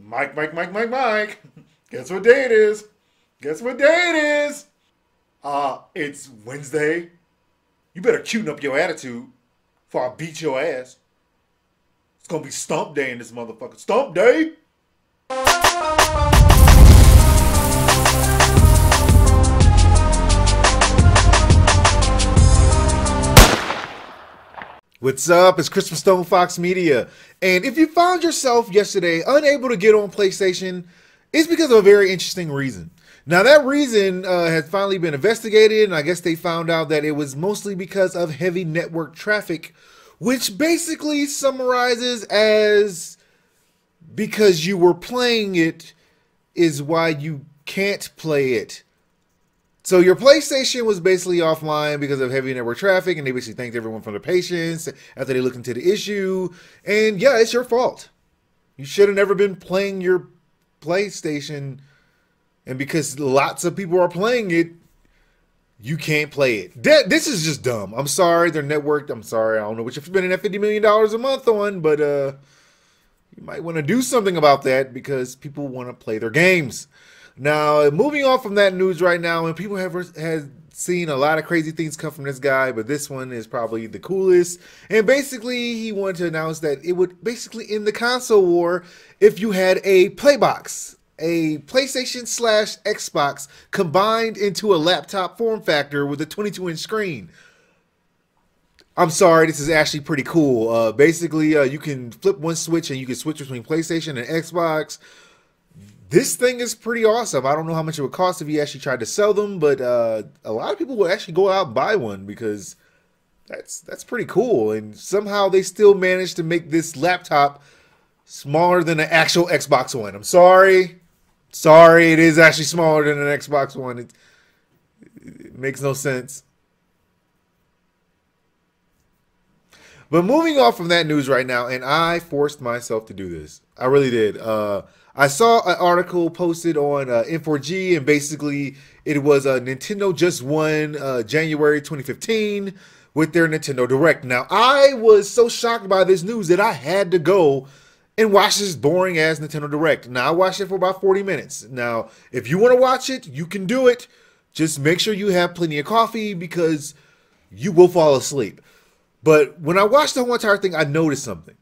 Mike. Guess what day it is? Guess what day it is? It's Wednesday. You better cuten up your attitude before I beat your ass. It's gonna be stump day in this motherfucker. Stump day! What's up? It's Chris from StonefoxMedia. And if you found yourself yesterday unable to get on PlayStation, it's because of a very interesting reason. Now, that reason has finally been investigated, and I guess they found out that it was mostly because of heavy network traffic, which basically summarizes as because you were playing it is why you can't play it. So your PlayStation was basically offline because of heavy network traffic, and they basically thanked everyone for their patience after they looked into the issue. And yeah, it's your fault. You should have never been playing your PlayStation, and because lots of people are playing it, you can't play it. This is just dumb. I'm sorry, they're networked. I'm sorry, I don't know what you're spending that $50 million a month on, but you might want to do something about that because people want to play their games. Now, moving on from that news right now, and people have seen a lot of crazy things come from this guy, but this one is probably the coolest. And basically, he wanted to announce that it would basically end the console war if you had a PLAYBOX, a PlayStation / Xbox combined into a laptop form factor with a 22-inch screen. I'm sorry, this is actually pretty cool. Basically, you can flip one switch and you can switch between PlayStation and Xbox. This thing is pretty awesome. I don't know how much it would cost if you actually tried to sell them, but a lot of people will actually go out and buy one because that's pretty cool. And somehow they still managed to make this laptop smaller than an actual Xbox One. I'm sorry. Sorry, it is actually smaller than an Xbox One. It makes no sense. But moving on from that news right now, and I forced myself to do this. I really did. I saw an article posted on N4G, and basically it was Nintendo just won January 2015 with their Nintendo Direct. Now, I was so shocked by this news that I had to go and watch this boring-ass Nintendo Direct. Now, I watched it for about 40 minutes. Now, if you want to watch it, you can do it. Just make sure you have plenty of coffee because you will fall asleep. But when I watched the whole entire thing, I noticed something.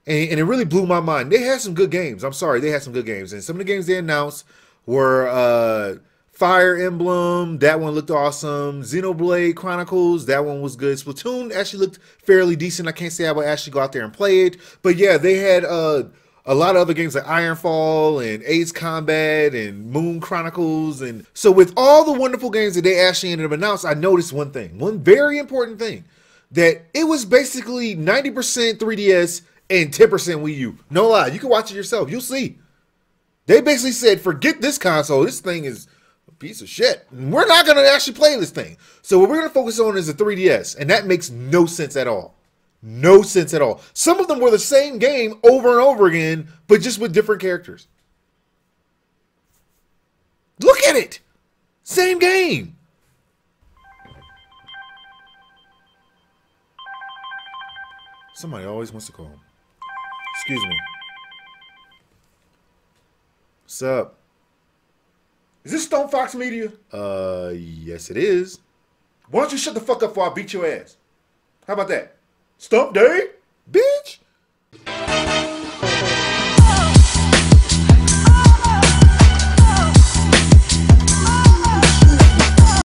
And it really blew my mind. They had some good games. I'm sorry, they had some good games. And some of the games they announced were Fire Emblem. That one looked awesome. Xenoblade Chronicles. That one was good. Splatoon actually looked fairly decent. I can't say I would actually go out there and play it. But yeah, they had a lot of other games like Ironfall and Ace Combat and Moon Chronicles. And so with all the wonderful games that they actually ended up announcing, I noticed one thing. One very important thing. That it was basically 90% 3DS and 10% Wii U. No lie. You can watch it yourself. You'll see. They basically said, forget this console. This thing is a piece of shit. We're not going to actually play this thing. So what we're going to focus on is the 3DS. And that makes no sense at all. No sense at all. Some of them were the same game over and over again, but just with different characters. Look at it. Same game. Somebody always wants to call him. Excuse me. What's up? Is this StonefoxMedia? Yes it is. Why don't you shut the fuck up before I beat your ass? How about that? Stump day?